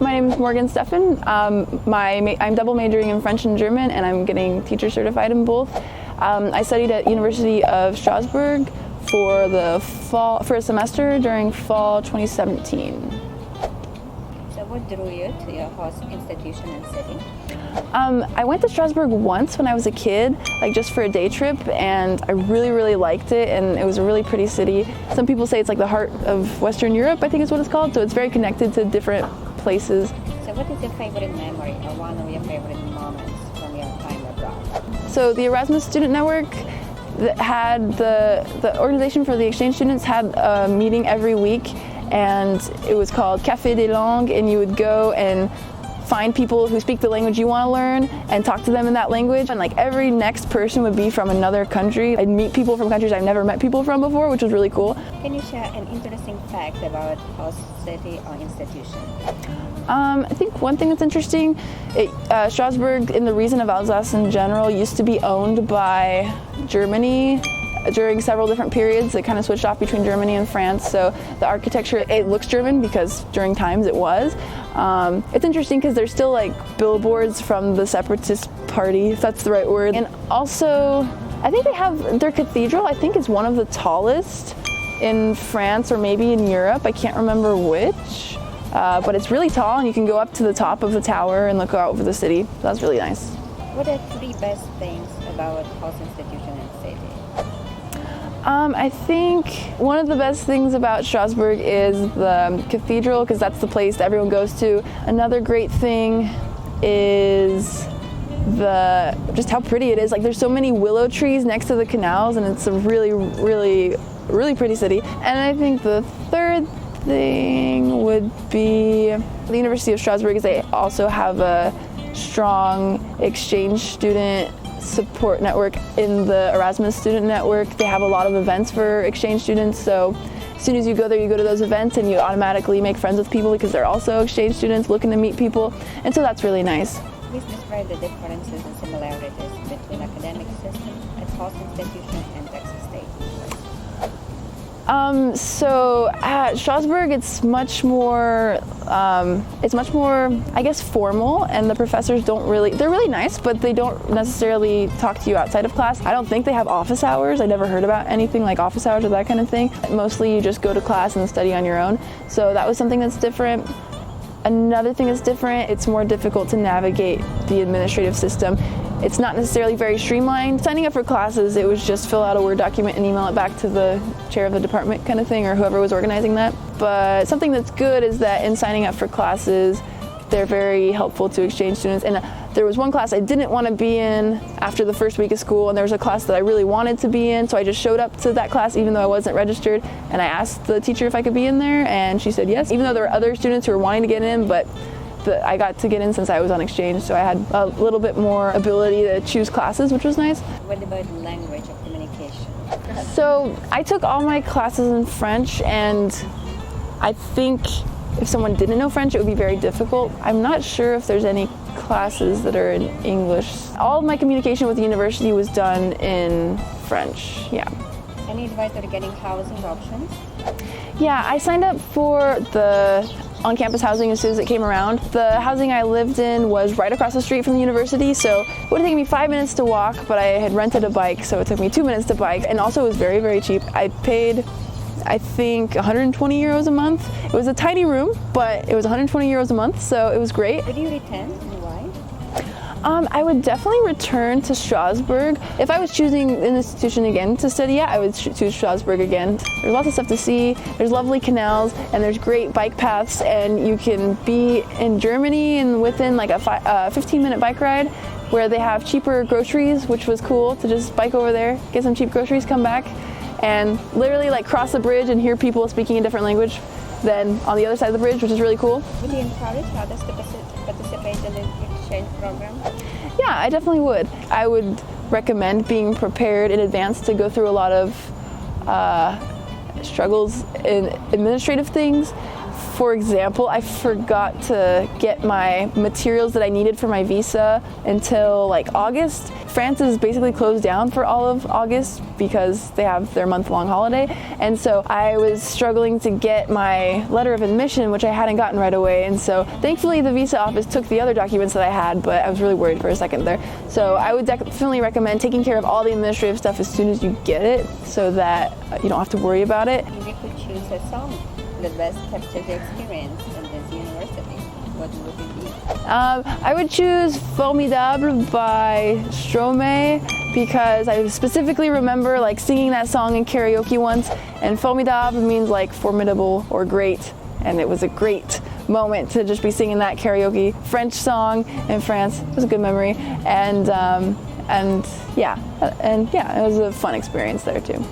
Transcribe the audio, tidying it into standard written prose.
My name is Stephan. I'm double majoring in French and German, and I'm getting teacher certified in both. I studied at University of Strasbourg for a semester during fall 2017. So what drew you to your host institution and city? I went to Strasbourg once when I was a kid, like just for a day trip, and I really liked it, and it was a really pretty city. Some people say it's like the heart of Western Europe, I think is what it's called, so it's very connected to different places. So what is your favorite memory or one of your favorite moments from your time abroad? So the Erasmus Student Network that had the organization for the exchange students had a meeting every week, and it was called Café des Langues, and you would go and find people who speak the language you want to learn and talk to them in that language. And like every next person would be from another country. I'd meet people from countries I've never met people from before, which was really cool. Can you share an interesting fact about host city or institution? I think one thing that's interesting, Strasbourg in the region of Alsace in general used to be owned by Germany during several different periods. It kind of switched off between Germany and France, so the architecture, it looks German because during times it was. It's interesting because there's still like billboards from the separatist party, if that's the right word. And also, I think they have their cathedral, I think it's one of the tallest in France or maybe in Europe, I can't remember which. But it's really tall, and you can go up to the top of the tower and look out over the city. That's really nice. What are three best things about host institution and city? I think one of the best things about Strasbourg is the cathedral, because that's the place that everyone goes to. Another great thing is just how pretty it is. Like there's so many willow trees next to the canals, and it's a really pretty city. And I think the third thing would be the University of Strasbourg, is they also have a strong exchange student support network in the Erasmus Student Network. They have a lot of events for exchange students, so as soon as you go there, you go to those events and you automatically make friends with people because they're also exchange students looking to meet people, and so that's really nice. Please describe the differences and similarities between academic system at host institution and Texas State. So at Strasbourg, it's much more, I guess, formal, and the professors they're really nice, but they don't necessarily talk to you outside of class. I don't think they have office hours. I never heard about anything like office hours or that kind of thing. Mostly you just go to class and study on your own. So that was something that's different. Another thing that's different, it's more difficult to navigate the administrative system. It's not necessarily very streamlined. Signing up for classes, it was just fill out a Word document and email it back to the chair of the department kind of thing, or whoever was organizing that. But something that's good is that in signing up for classes, they're very helpful to exchange students. And there was one class I didn't want to be in after the first week of school, and there was a class that I really wanted to be in, so I just showed up to that class even though I wasn't registered, and I asked the teacher if I could be in there, and she said yes, even though there were other students who were wanting to get in, but I got to get in since I was on exchange, so I had a little bit more ability to choose classes, which was nice. What about language of communication? So I took all my classes in French, and I think if someone didn't know French, it would be very difficult. I'm not sure if there's any classes that are in English. All of my communication with the university was done in French, yeah. Any advice on getting housing options? Yeah, I signed up for the on-campus housing as soon as it came around. The housing I lived in was right across the street from the university, so it would have taken me 5 minutes to walk, but I had rented a bike, so it took me 2 minutes to bike, and also it was very cheap. I paid, I think, 120 euros a month. It was a tiny room, but it was 120 euros a month, so it was great. Did you return, and why? I would definitely return to Strasbourg. If I was choosing an institution again to study at, I would choose Strasbourg again. There's lots of stuff to see, there's lovely canals, and there's great bike paths, and you can be in Germany and within like a 15-minute bike ride where they have cheaper groceries, which was cool to just bike over there, get some cheap groceries, come back, and literally like cross the bridge and hear people speaking a different language than on the other side of the bridge, which is really cool. Would you encourage others to participate in the exchange program? Yeah, I definitely would. I would recommend being prepared in advance to go through a lot of struggles in administrative things. For example, I forgot to get my materials that I needed for my visa until like August. France is basically closed down for all of August because they have their month-long holiday, and so I was struggling to get my letter of admission, which I hadn't gotten right away, and so thankfully the visa office took the other documents that I had, but I was really worried for a second there. So I would definitely recommend taking care of all the administrative stuff as soon as you get it so that you don't have to worry about it. If you could choose a song that best captures the experience in this university, what would it be? I would choose Formidable by Stromae because I specifically remember like singing that song in karaoke once, and Formidable means like formidable or great, and it was a great moment to just be singing that karaoke French song in France. It was a good memory, and yeah, it was a fun experience there too.